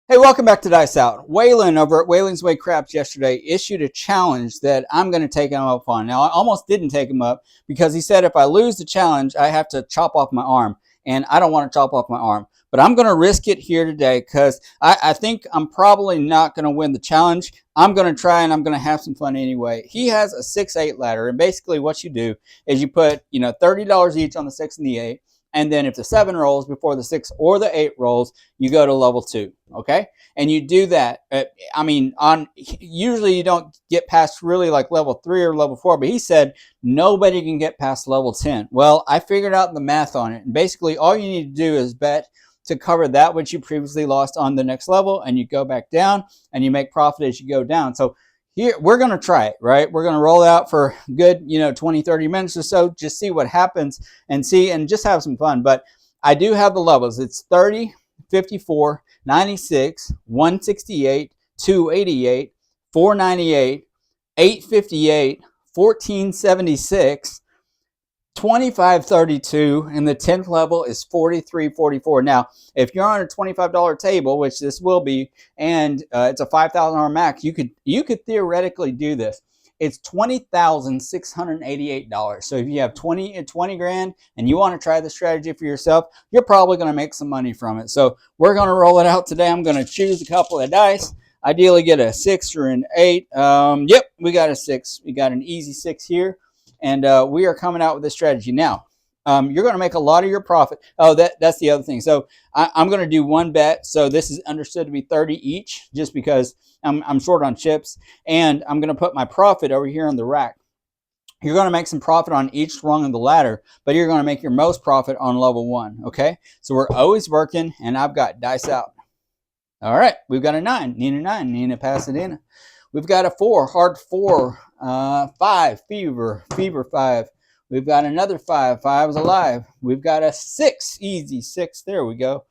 Hey, welcome back to Dice Out. Waylon over at Waylon's Way Craps yesterday issued a challenge that I'm going to take him up on. Now, I almost didn't take him up because he said if I lose the challenge, I have to chop off my arm. And I don't want to chop off my arm. But I'm going to risk it here today because I think I'm probably not going to win the challenge. I'm going to try and I'm going to have some fun anyway. He has a 6-8 ladder. And basically what you do is you put, $30 each on the 6 and the 8. And then if the 7 rolls before the 6 or the 8 rolls, you go to level 2, okay? And you do that. Usually you don't get past really like level 3 or level 4, but he said nobody can get past level 10. Well, I figured out the math on it. And basically all you need to do is bet to cover that which you previously lost on the next level, and you go back down and you make profit as you go down. So here we're going to try it, right? We're going to roll it out for good 20 30 minutes or so, just see what happens and just have some fun. But I do have the levels. It's 30, 54, 96, 168, 288, 498, 858, 1476, 2532, and the 10th level is 4344. Now, if you're on a $25 table, which this will be, and it's a $5,000 max, you could theoretically do this. It's $20,688. So if you have 20 grand and you want to try the strategy for yourself, you're probably going to make some money from it. So we're going to roll it out today. I'm going to choose a couple of dice. Ideally get a 6 or an 8. Yep, we got a 6. We got an easy 6 here. And we are coming out with this strategy. Now, you're going to make a lot of your profit. Oh, that's the other thing. So I'm going to do one bet. So this is understood to be 30 each just because I'm short on chips. And I'm going to put my profit over here on the rack. You're going to make some profit on each rung of the ladder, but you're going to make your most profit on level 1. Okay? So we're always working, and I've got dice out. All right. We've got a 9. Nina 9. Nina Pasadena. We've got a 4, hard 4, 5, fever 5. We've got another 5, 5 is alive. We've got a 6, easy 6, there we go.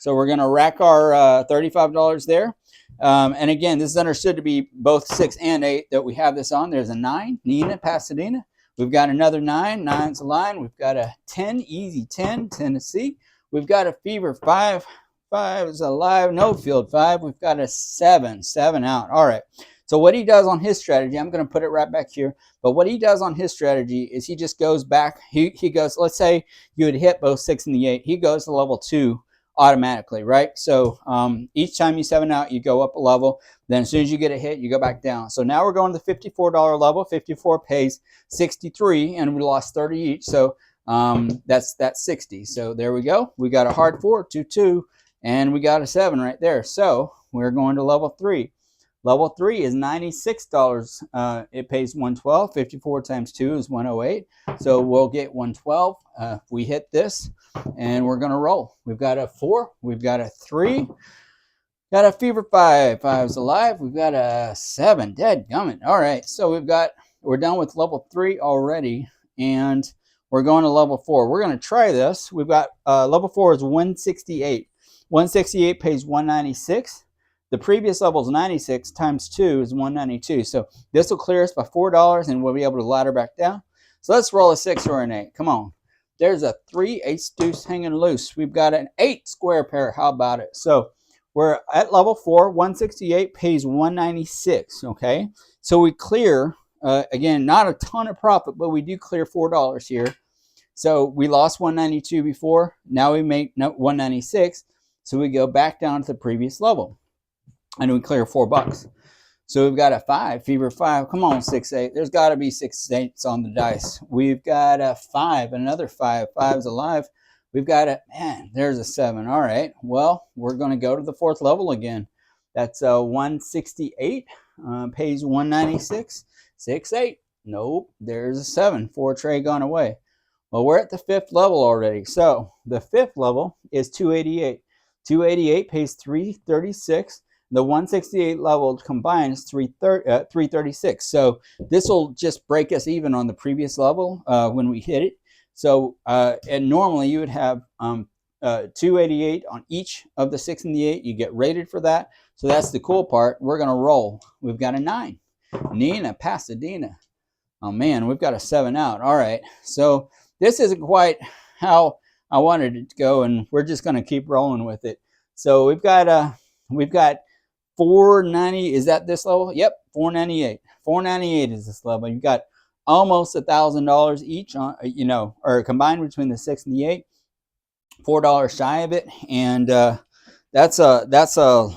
So we're going to rack our $35 there. And again, this is understood to be both 6 and 8 that we have this on. There's a 9, Nina, Pasadena. We've got another 9, 9's a line. We've got a 10, easy 10, Tennessee. We've got a fever 5, 5 is alive, no field 5. We've got a 7, 7 out. All right. So what he does on his strategy, I'm going to put it right back here, but what he does on his strategy is he just goes back. He goes, let's say you would hit both 6 and the 8. He goes to level 2 automatically, right? So each time you 7 out, you go up a level. Then as soon as you get a hit, you go back down. So now we're going to the $54 level. 54 pays 63, and we lost 30 each. So that's 60. So there we go. We got a hard 4, 2, 2, and we got a 7 right there. So we're going to level 3. Level 3 is $96. It pays 112. 54 times 2 is 108. So we'll get 112 if we hit this, and we're going to roll. We've got a 4. We've got a 3. Got a fever 5. 5's alive. We've got a 7. Dead gummit. All right. So we're done with level 3 already, and we're going to level 4. We're going to try this. We've got level 4 is 168. 168 pays 196. The previous level is 96 times 2 is 192. So this will clear us by $4, and we'll be able to ladder back down. So let's roll a 6 or an 8. Come on. There's a 3, ace deuce hanging loose. We've got an 8 square pair. How about it? So we're at level 4. 168 pays 196. Okay. So we clear, again, not a ton of profit, but we do clear $4 here. So we lost 192 before. Now we make 196. So we go back down to the previous level. And we clear $4. So we've got a 5, fever 5. Come on, 6, 8. There's got to be 6 8s on the dice. We've got a 5, another 5. 5's alive. We've got a, man, there's a 7. All right. Well, we're going to go to the 4th level again. That's a 168. Pays 196. 6, 8. Nope. There's a 7. 4 tray gone away. Well, we're at the 5th level already. So the 5th level is 288. 288 pays 336. The 168 level combined is 336. So this will just break us even on the previous level when we hit it. So and normally you would have 288 on each of the 6 and the 8. You get rated for that. So that's the cool part. We're going to roll. We've got a 9. Nina, Pasadena. Oh, man, we've got a 7 out. All right. So this isn't quite how I wanted it to go, and we're just going to keep rolling with it. So we've got a We've got 490. Is that this level? Yep, 498. 498 is this level. You've got almost $1,000 each on, or combined between the 6 and the 8. $4 shy of it, and that's a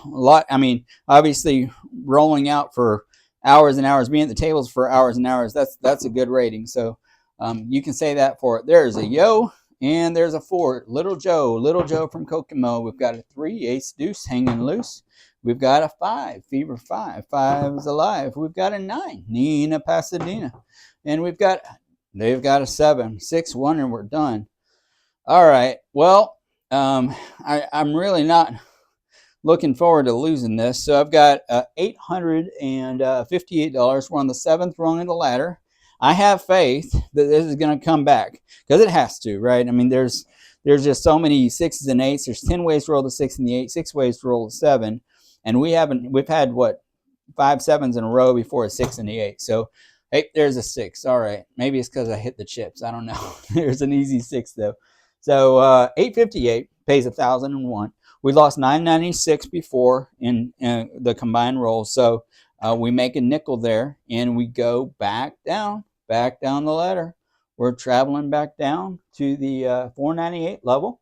lot. I mean, obviously, rolling out for hours and hours, being at the tables for hours and hours, that's a good rating. So you can say that for it. There's a yo and there's a 4. Little Joe from Kokomo. We've got a 3, ace deuce hanging loose. We've got a 5, fever 5. 5 is alive. We've got a 9, Nina Pasadena, and they've got a 7, 6, 1, and we're done. All right. Well, I'm really not looking forward to losing this. So I've got $858. We're on the 7th rung of the ladder. I have faith that this is going to come back because it has to, right? I mean, there's just so many 6s and 8s. There's 10 ways to roll the 6 and the 8, 6 ways to roll the 7, and we've had what, 5 7s in a row before a 6 and the 8. So hey, there's a 6. All right, maybe it's because I hit the chips. I don't know. There's an easy 6 though. So 858 pays 1,001. We lost 996 before in the combined roll. So we make a nickel there, and we go back down the ladder. We're traveling back down to the 498 level.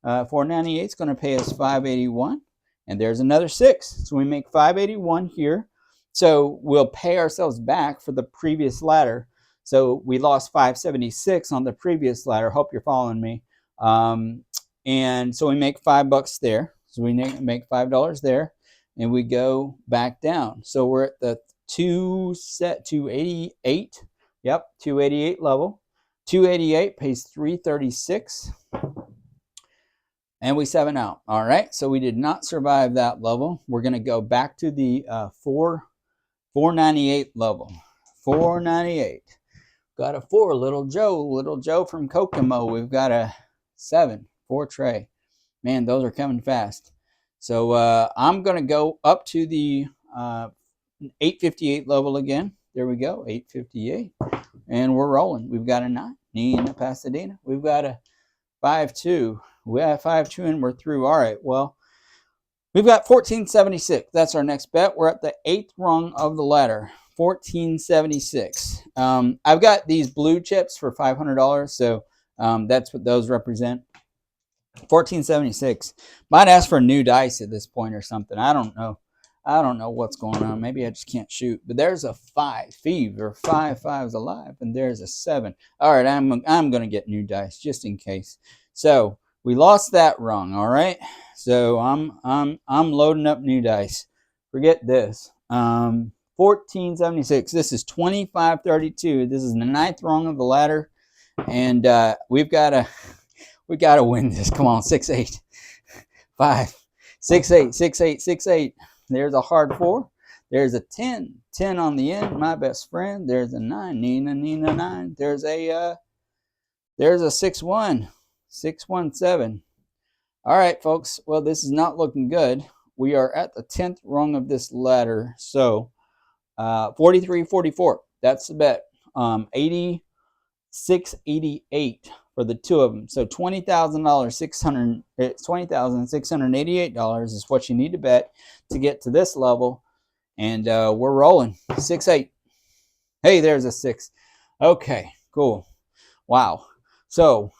498 is going to pay us 581, and there's another 6. So we make 581 here. So we'll pay ourselves back for the previous ladder. So we lost 576 on the previous ladder. Hope you're following me. And so we make $5 there. So we make $5 there, and we go back down. So we're at the 288. Yep, 288 level. 288 pays 336. And we 7 out. All right, so we did not survive that level. We're going to go back to the 498 level. 498. Got a 4, Little Joe from Kokomo. We've got a 7, 4 tray. Man, those are coming fast. So I'm going to go up to the 858 level again. There we go, 858. And we're rolling. We've got a 9, Nina Pasadena. We've got a 5-2. We have 5-2 and we're through. All right, well, we've got 1476. That's our next bet. We're at the 8th rung of the ladder. 1476. I've got these blue chips for $500, so that's what those represent. 1476. Might ask for new dice at this point or something. I don't know. I don't know what's going on. Maybe I just can't shoot. But there's a 5, fever. 5 5's alive, and there's a 7. All right, I'm gonna get new dice just in case. So we lost that rung. All right. So I'm loading up new dice. Forget this. 1476. This is 2532. This is the 9th rung of the ladder, and we've got to win this. Come on, 6-8, 5, 6-8, 6-8, 6-8. There's a hard 4. There's a 10, 10 on the end. My best friend. There's a 9, Nina 9. There's a 6-1, 6-1-7. All right, folks. Well, this is not looking good. We are at the 10th rung of this ladder. So 43-44. That's the bet. 86-88 for the two of them. So $20,000, $20,688 is what you need to bet to get to this level. And we're rolling. 6-8. Hey, there's a 6. Okay, cool. Wow. So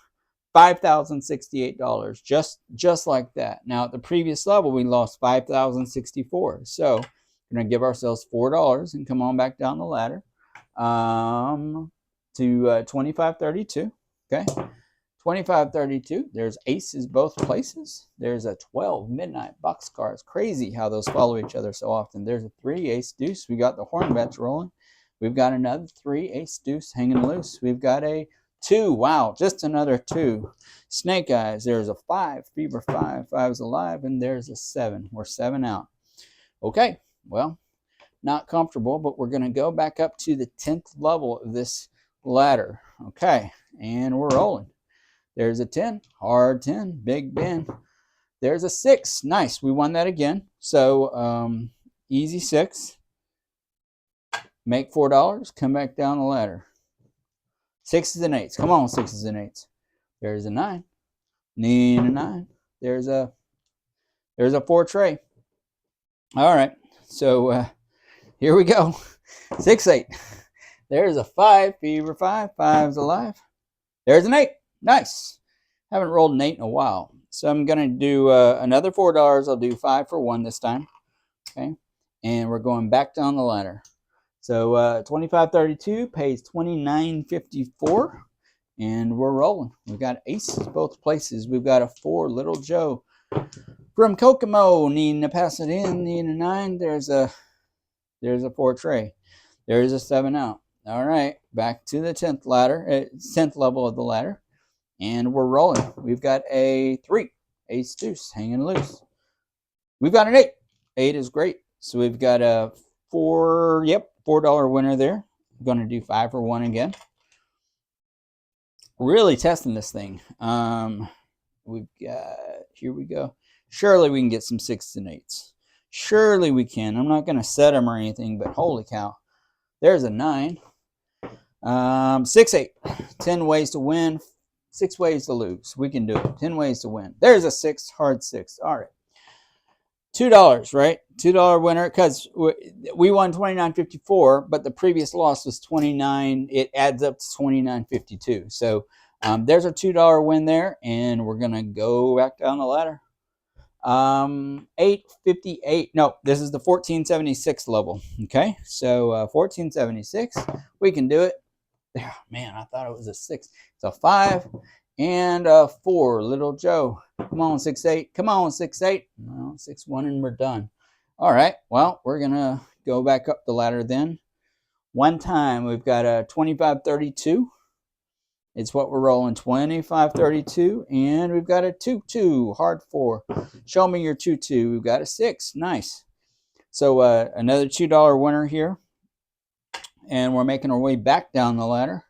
$5,068 just like that. Now at the previous level we lost $5,064. So we're gonna give ourselves $4 and come on back down the ladder to 2532. Okay, 2532. There's aces both places. There's a 12 midnight boxcar. It's crazy how those follow each other so often. There's a 3 ace deuce. We got the horn bets rolling. We've got another 3 ace deuce hanging loose. We've got a 2. Wow, just another 2. Snake eyes. There's a 5. Fever 5. 5's alive. And there's a 7. We're 7 out. Okay, well, not comfortable, but we're going to go back up to the 10th level of this ladder. Okay, and we're rolling. There's a 10. Hard 10. Big Ben. There's a 6. Nice. We won that again. So easy 6. Make $4. Come back down the ladder. 6s and 8s. Come on, 6s and 8s. There's a 9. Need a 9. There's a 4 tray. All right. So here we go. 6-8. There's a 5. Fever 5. 5's alive. There's an 8. Nice. Haven't rolled an 8 in a while. So I'm going to do another $4. I'll do 5 for 1 this time. Okay. And we're going back down the ladder. So 25.32 pays 29.54. And we're rolling. We've got aces both places. We've got a 4, Little Joe. From Kokomo, needing to pass it in, needing a 9. There's a 4 tray. There's a 7 out. All right, back to the 10th ladder, 10th level of the ladder, and we're rolling. We've got a 3, ace deuce, hanging loose. We've got an 8. 8 is great. So we've got a $4 winner there. I'm going to do 5 for 1 again. Really testing this thing. We've got, here we go. Surely we can get some 6s and 8s. Surely we can. I'm not going to set them or anything, but holy cow. There's a 9. 6-8. 10 ways to win, 6 ways to lose. We can do it. 10 ways to win. There's a 6, hard 6. All right. $2, right? $2 winner, because we won $29.54, but the previous loss was 29. It adds up to $29.52. So there's a $2 win there, and we're gonna go back down the ladder. 858. No, this is the 1476 level. Okay, so 1476. We can do it. Oh, man, I thought it was a 6. It's a 5 and a 4, Little Joe. Come on, 6-8. Come on, 6-8. No, 6-1, and we're done. All right. Well, we're gonna go back up the ladder then. One time, we've got a 25.32. It's what we're rolling, 25.32, and we've got a 2-2, hard 4. Show me your 2-2. We've got a 6. Nice. So another $2 winner here, and we're making our way back down the ladder.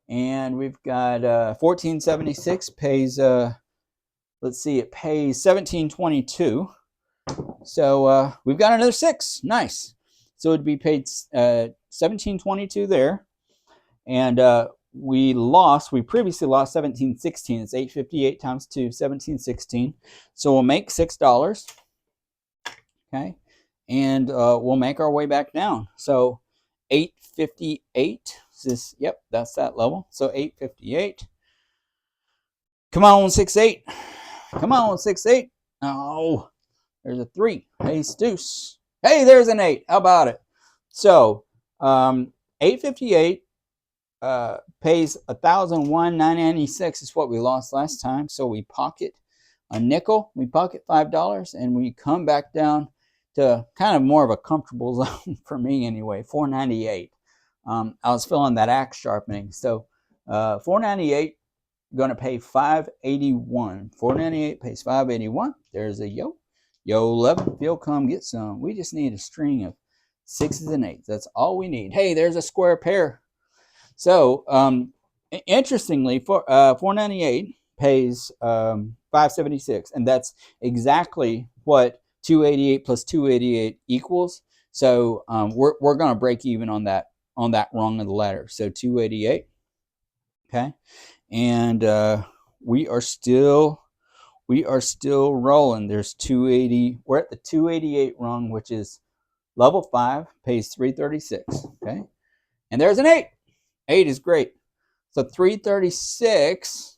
And we've got 1476 pays, let's see, it pays 1722. So we've got another 6. Nice. So it'd be paid 1722 there. And we previously lost 1716. It's 858 times 2, 1716. So we'll make $6. Okay. And we'll make our way back down. So 858. Yep, that's that level. So 858. Come on, 6-8. Come on, 6-8. Oh, there's a 3. Ace deuce. Hey, there's an 8. How about it? So 858 pays 1,001.996 is what we lost last time. So we pocket a nickel. We pocket $5, and we come back down to kind of more of a comfortable zone for me anyway. 498. I was feeling that axe sharpening. So 498, going to pay 581. 498 pays 581. There's a yo. Yo 11. Phil, come get some. We just need a string of 6s and 8s. That's all we need. Hey, there's a square pair. So interestingly, 498 pays 576, and that's exactly what 288 plus 288 equals. So we're going to break even on that rung of the ladder. So 288. Okay, and we are still rolling. There's 280. We're at the 288 rung, which is level 5, pays 336. Okay, and there's an 8. 8 is great. So 336.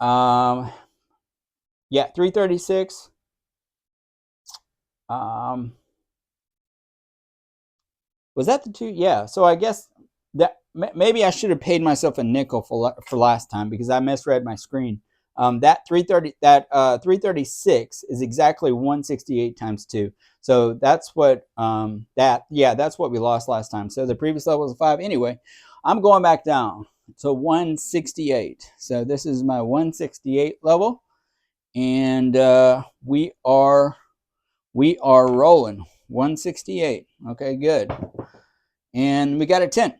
Yeah, 336. Was that the 2? Yeah. So I guess that maybe I should have paid myself a nickel for last time because I misread my screen. That 336 is exactly 168 times 2. So that's what that's what we lost last time. So the previous level was a 5. Anyway, I'm going back down to 168. So this is my 168 level, and we are rolling 168. Okay, good. And we got a 10.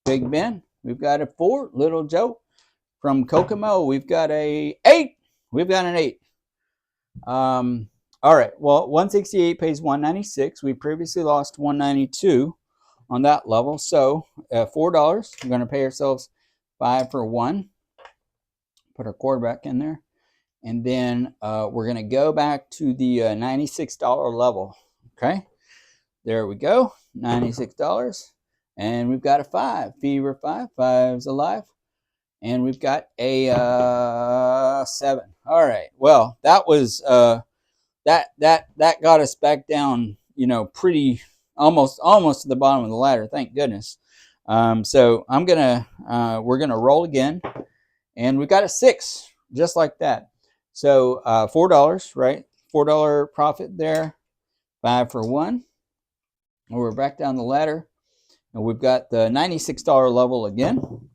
Big Ben. We've got a 4. Little Joe. From Kokomo, we've got a 8. We've got an 8. All right. Well, 168 pays 196. We previously lost 192 on that level. So $4. We're going to pay ourselves 5 for 1. Put our quarterback in there. And then we're going to go back to the $96 level. Okay, there we go, $96. And we've got a 5, fever 5, 5's alive. And we've got a 7. All right, well, that was that got us back down, pretty almost to the bottom of the ladder, thank goodness. So we're gonna roll again, and we got a 6 just like that. So $4, right? $4 profit there, 5 for 1. And we're back down the ladder, and we've got the $96 level again.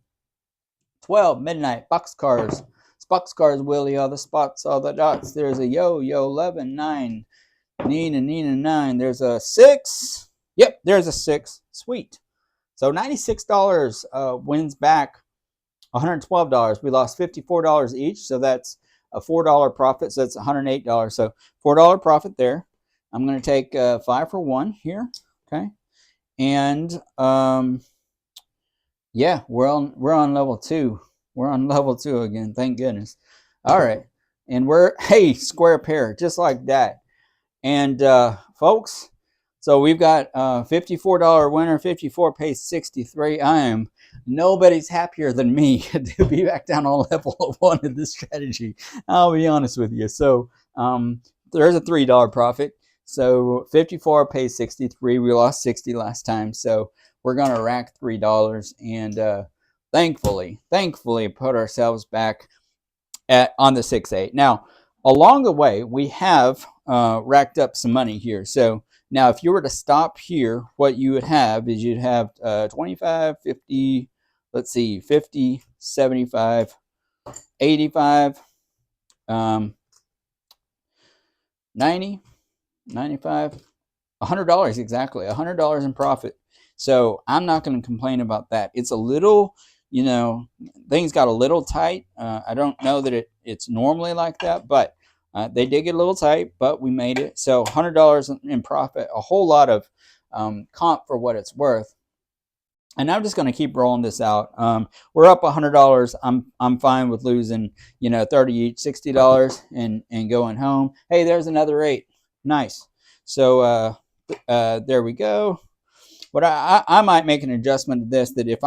12 midnight boxcars. Boxcars, Willie, all the spots, all the dots. There's a yo 11 9. Nina 9. There's a 6. Yep, there's a 6. Sweet. So $96 wins back $112. We lost $54 each, so that's a $4 profit. So that's $108. So $4 profit there. I'm going to take 5 for 1 here. Okay, and yeah, we're on level 2. We're on level 2 again. Thank goodness. All right, and hey, square pair, just like that. And folks, so we've got $54 winner, 54 pays 63. Nobody's happier than me to be back down on level 1 of this strategy. I'll be honest with you. So there's a $3 profit. So 54 pays 63. We lost 60 last time. So we're going to rack $3 and thankfully put ourselves back on the 6-8. Now, along the way, we have racked up some money here. So now if you were to stop here, what you would have is you'd have 25, 50, let's see, 50, 75, 85, 90, 95, $100 exactly, $100 in profit. So I'm not going to complain about that. It's a little, things got a little tight. I don't know that it's normally like that, but they did get a little tight, but we made it. So $100 in profit, a whole lot of comp for what it's worth. And I'm just going to keep rolling this out. We're up $100. I'm fine with losing, 30 each, $60 and going home. Hey, there's another 8. Nice. So there we go. But I might make an adjustment to this, that if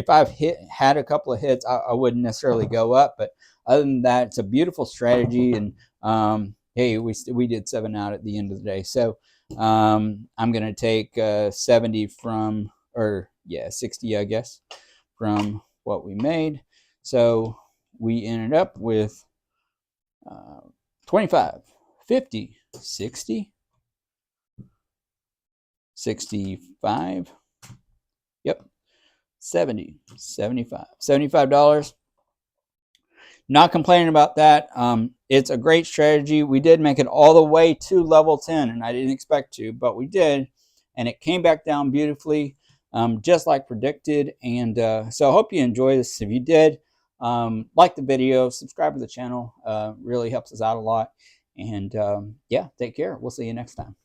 I've had a couple of hits, I wouldn't necessarily go up. But other than that, it's a beautiful strategy. And hey, we did 7 out at the end of the day. So I'm going to take 70 from, or yeah, 60, I guess, from what we made. So we ended up with 25, 50, 60, 65, yep, 70, 75, $75. Not complaining about that. It's a great strategy. We did make it all the way to level 10, and I didn't expect to, but we did, and it came back down beautifully, just like predicted. And so I hope you enjoy this. If you did, like the video, subscribe to the channel. Really helps us out a lot. And yeah, take care. We'll see you next time.